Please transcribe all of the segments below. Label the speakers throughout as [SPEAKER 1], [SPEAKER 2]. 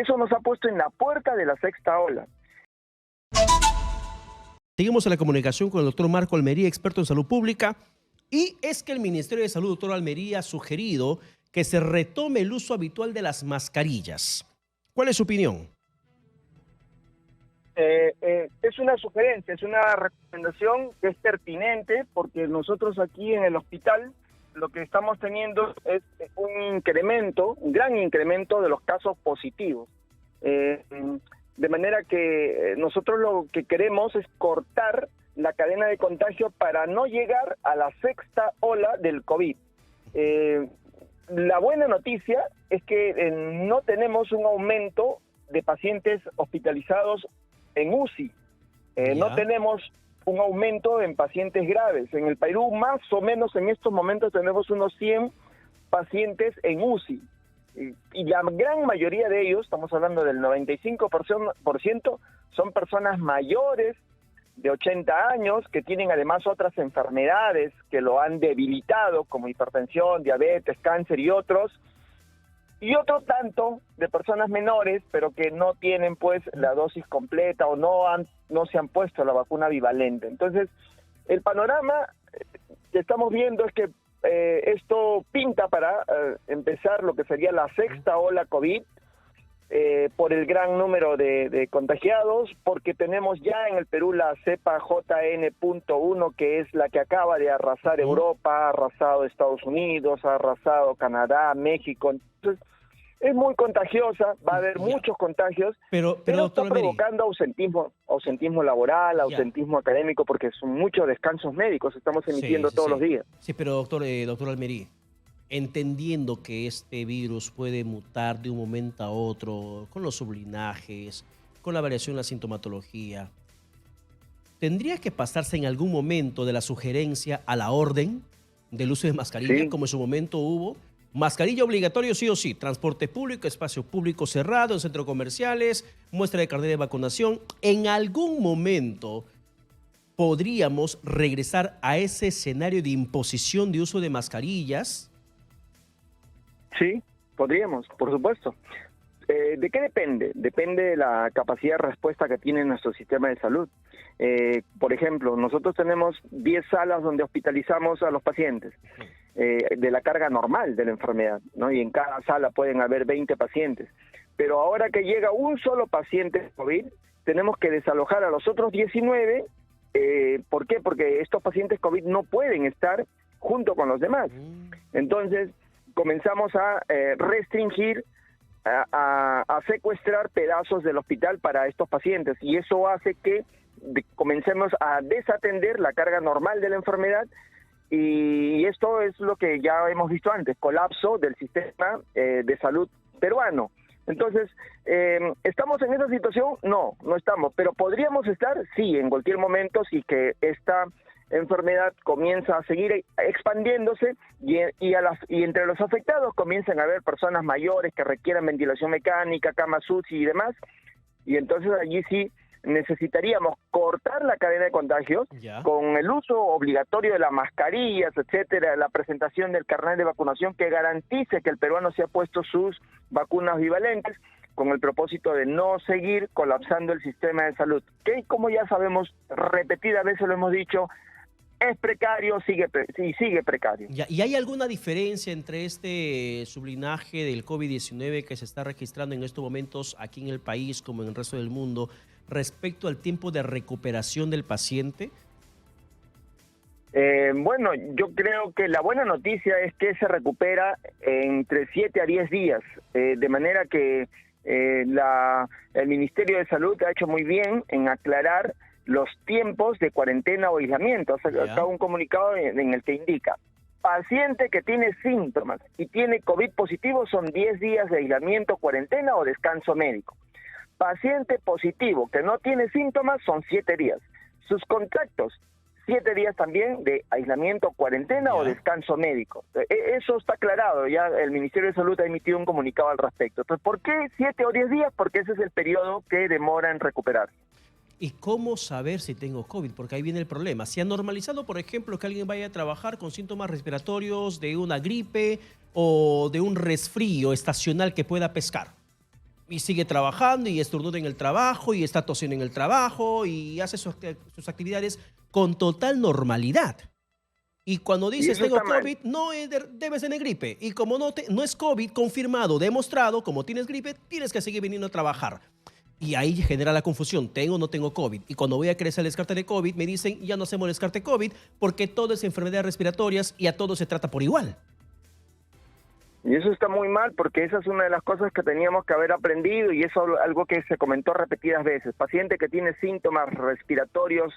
[SPEAKER 1] Eso nos ha puesto en la puerta de la sexta ola.
[SPEAKER 2] Seguimos en la comunicación con el doctor Marco Almería, experto en salud pública, y es que el Ministerio de Salud, doctor Almería, ha sugerido que se retome el uso habitual de las mascarillas. ¿Cuál es su opinión?
[SPEAKER 1] Es una sugerencia, es una recomendación que es pertinente, porque nosotros aquí en el hospital lo que estamos teniendo es un gran incremento de los casos positivos. De manera que nosotros lo que queremos es cortar la cadena de contagio para no llegar a la sexta ola del COVID. La buena noticia es que no tenemos un aumento de pacientes hospitalizados en UCI. No tenemos un aumento en pacientes graves. En el Perú, más o menos en estos momentos, tenemos unos 100 pacientes en UCI. Y la gran mayoría de ellos, estamos hablando del 95%, son personas mayores de 80 años que tienen además otras enfermedades que lo han debilitado, como hipertensión, diabetes, cáncer y otros. Y otro tanto de personas menores, pero que no tienen pues la dosis completa o no se han puesto la vacuna bivalente. Entonces, el panorama que estamos viendo es que esto pinta para empezar lo que sería la sexta ola COVID, por el gran número de contagiados, porque tenemos ya en el Perú la cepa JN.1, que es la que acaba de arrasar Europa, ha arrasado Estados Unidos, ha arrasado Canadá, México. Entonces, es muy contagiosa, va a haber muchos contagios, pero está provocando ausentismo laboral, ausentismo académico, porque son muchos descansos médicos, estamos emitiendo todos los días.
[SPEAKER 2] Sí, pero doctor Almería, entendiendo que este virus puede mutar de un momento a otro, con los sublinajes, con la variación en la sintomatología, ¿tendría que pasarse en algún momento de la sugerencia a la orden del uso de mascarilla, como en su momento hubo? Mascarilla obligatorio sí o sí, transporte público, espacio público cerrado, en centros comerciales, muestra de carnet de vacunación. ¿En algún momento podríamos regresar a ese escenario de imposición de uso de mascarillas?
[SPEAKER 1] Sí, podríamos, por supuesto. ¿De qué depende? Depende de la capacidad de respuesta que tiene nuestro sistema de salud. Por ejemplo, nosotros tenemos 10 salas donde hospitalizamos a los pacientes de la carga normal de la enfermedad, ¿no? Y en cada sala pueden haber 20 pacientes. Pero ahora que llega un solo paciente COVID, tenemos que desalojar a los otros 19. ¿Por qué? Porque estos pacientes COVID no pueden estar junto con los demás. Entonces, comenzamos a restringir, a secuestrar pedazos del hospital para estos pacientes, y eso hace que comencemos a desatender la carga normal de la enfermedad, y esto es lo que ya hemos visto antes, colapso del sistema de salud peruano. Entonces, ¿estamos en esa situación? No estamos, pero podríamos estar, sí, en cualquier momento, si que esta enfermedad comienza a seguir expandiéndose y entre los afectados comienzan a haber personas mayores que requieran ventilación mecánica, camas UCI y demás, y entonces allí sí necesitaríamos cortar la cadena de contagios con el uso obligatorio de las mascarillas, etcétera, la presentación del carnet de vacunación que garantice que el peruano se ha puesto sus vacunas bivalentes, con el propósito de no seguir colapsando el sistema de salud, que como ya sabemos, repetidas veces lo hemos dicho, es precario, sigue precario.
[SPEAKER 2] ¿Y hay alguna diferencia entre este sublinaje del COVID-19 que se está registrando en estos momentos aquí en el país como en el resto del mundo respecto al tiempo de recuperación del paciente?
[SPEAKER 1] Bueno, yo creo que la buena noticia es que se recupera entre 7 a 10 días, de manera que el Ministerio de Salud ha hecho muy bien en aclarar los tiempos de cuarentena o aislamiento. O sea, acá un comunicado en el que indica: paciente que tiene síntomas y tiene COVID positivo son 10 días de aislamiento, cuarentena o descanso médico. Paciente positivo que no tiene síntomas son 7 días. Sus contactos, 7 días también de aislamiento, cuarentena o descanso médico. Eso está aclarado, ya el Ministerio de Salud ha emitido un comunicado al respecto. Entonces, ¿por qué 7 o 10 días? Porque ese es el periodo que demora en recuperarse.
[SPEAKER 2] ¿Y cómo saber si tengo COVID? Porque ahí viene el problema. ¿Se ha normalizado, por ejemplo, que alguien vaya a trabajar con síntomas respiratorios de una gripe o de un resfrío estacional que pueda pescar? y sigue trabajando y estornuda en el trabajo y está tosiendo en el trabajo y hace sus actividades con total normalidad. Y cuando dices tengo COVID, no debe ser de gripe. Y como no es COVID confirmado, demostrado, como tienes gripe, tienes que seguir viniendo a trabajar. Y ahí genera la confusión, ¿tengo o no tengo COVID? Y cuando voy a querer hacer el descarte de COVID, me dicen, ya no hacemos el descarte COVID porque todo es enfermedades respiratorias y a todos se trata por igual.
[SPEAKER 1] Y eso está muy mal porque esa es una de las cosas que teníamos que haber aprendido y eso es algo que se comentó repetidas veces. Paciente que tiene síntomas respiratorios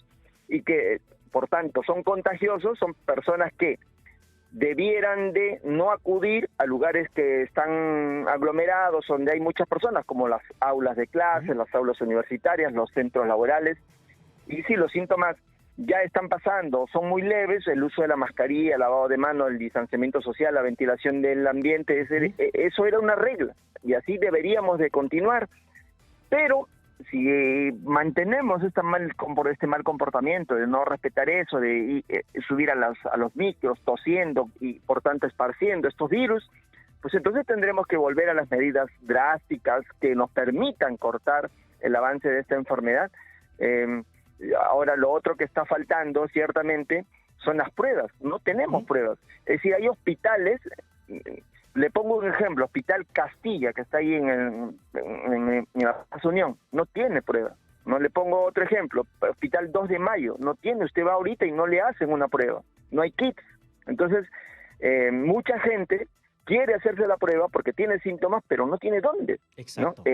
[SPEAKER 1] y que, por tanto, son contagiosos, son personas que debieran de no acudir a lugares que están aglomerados, donde hay muchas personas, como las aulas de clase, las aulas universitarias, los centros laborales. Y si los síntomas ya están pasando, son muy leves, el uso de la mascarilla, el lavado de manos, el distanciamiento social, la ventilación del ambiente, eso era una regla y así deberíamos de continuar. Pero si mantenemos este mal comportamiento de no respetar eso, de subir a los micros tosiendo y por tanto esparciendo estos virus, pues entonces tendremos que volver a las medidas drásticas que nos permitan cortar el avance de esta enfermedad. Ahora, lo otro que está faltando, ciertamente, son las pruebas. No tenemos pruebas. Es decir, hay hospitales, le pongo un ejemplo, Hospital Castilla, que está ahí en la Plaza Unión, no tiene pruebas. No, le pongo otro ejemplo, Hospital 2 de Mayo, no tiene, usted va ahorita y no le hacen una prueba, no hay kits. Entonces, mucha gente quiere hacerse la prueba porque tiene síntomas, pero no tiene dónde.
[SPEAKER 2] Exacto.
[SPEAKER 1] ¿No?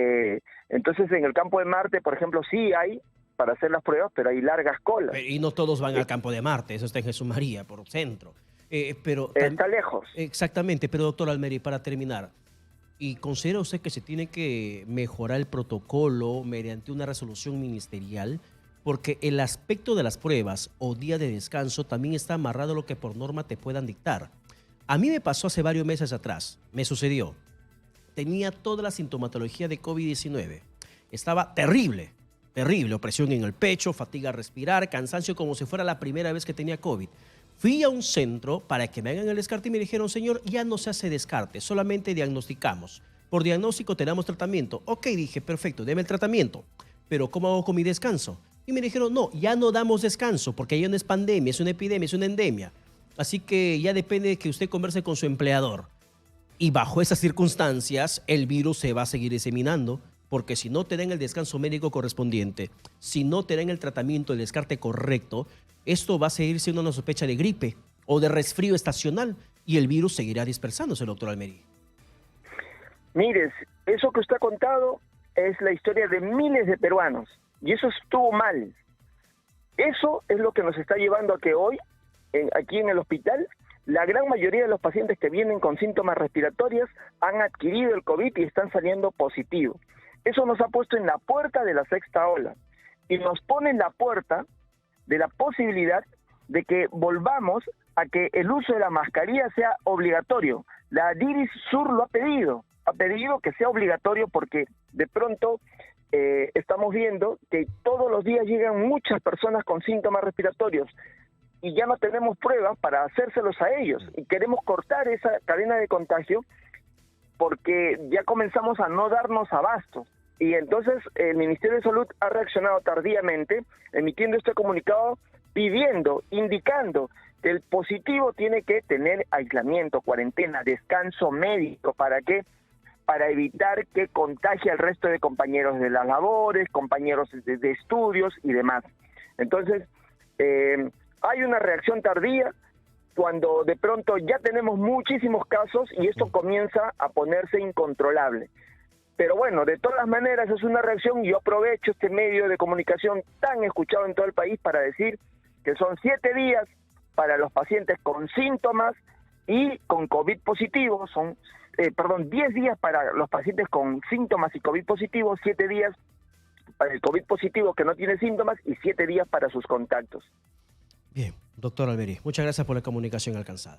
[SPEAKER 1] Entonces, en el Campo de Marte, por ejemplo, sí hay para hacer las pruebas, pero hay largas colas.
[SPEAKER 2] Y no todos van al Campo de Marte, eso está en Jesús María, por centro. Pero
[SPEAKER 1] está lejos.
[SPEAKER 2] Exactamente, pero doctor Almeri, para terminar, ¿y considera usted que se tiene que mejorar el protocolo mediante una resolución ministerial? Porque el aspecto de las pruebas o día de descanso también está amarrado a lo que por norma te puedan dictar. A mí me pasó hace varios meses atrás, me sucedió. Tenía toda la sintomatología de COVID-19. Estaba terrible, opresión en el pecho, fatiga al respirar, cansancio como si fuera la primera vez que tenía COVID. Fui a un centro para que me hagan el descarte y me dijeron, señor, ya no se hace descarte, solamente diagnosticamos. Por diagnóstico tenemos tratamiento. Ok, dije, perfecto, deme el tratamiento. Pero ¿cómo hago con mi descanso? Y me dijeron, no, ya no damos descanso porque ya no es pandemia, es una epidemia, es una endemia. Así que ya depende de que usted converse con su empleador. Y bajo esas circunstancias, el virus se va a seguir diseminando. Porque si no te dan el descanso médico correspondiente, si no te dan el tratamiento, el descarte correcto, esto va a seguir siendo una sospecha de gripe o de resfrío estacional y el virus seguirá dispersándose, doctor Almeri.
[SPEAKER 1] Mires, eso que usted ha contado es la historia de miles de peruanos y eso estuvo mal. Eso es lo que nos está llevando a que hoy, aquí en el hospital, la gran mayoría de los pacientes que vienen con síntomas respiratorios han adquirido el COVID y están saliendo positivos. Eso nos ha puesto en la puerta de la sexta ola y nos pone en la puerta de la posibilidad de que volvamos a que el uso de la mascarilla sea obligatorio. La DIRIS Sur lo ha pedido que sea obligatorio porque de pronto estamos viendo que todos los días llegan muchas personas con síntomas respiratorios y ya no tenemos pruebas para hacérselos a ellos y queremos cortar esa cadena de contagio porque ya comenzamos a no darnos abasto. Y entonces el Ministerio de Salud ha reaccionado tardíamente, emitiendo este comunicado, indicando que el positivo tiene que tener aislamiento, cuarentena, descanso médico. ¿Para qué? Para evitar que contagie al resto de compañeros de las labores, compañeros de estudios y demás. Entonces, hay una reacción tardía, cuando de pronto ya tenemos muchísimos casos y esto comienza a ponerse incontrolable. Pero bueno, de todas maneras es una reacción y yo aprovecho este medio de comunicación tan escuchado en todo el país para decir que son 7 días para los pacientes con síntomas y con COVID positivo, 10 días para los pacientes con síntomas y COVID positivo, 7 días para el COVID positivo que no tiene síntomas y 7 días para sus contactos.
[SPEAKER 2] Bien, doctor Almeri, muchas gracias por la comunicación alcanzada.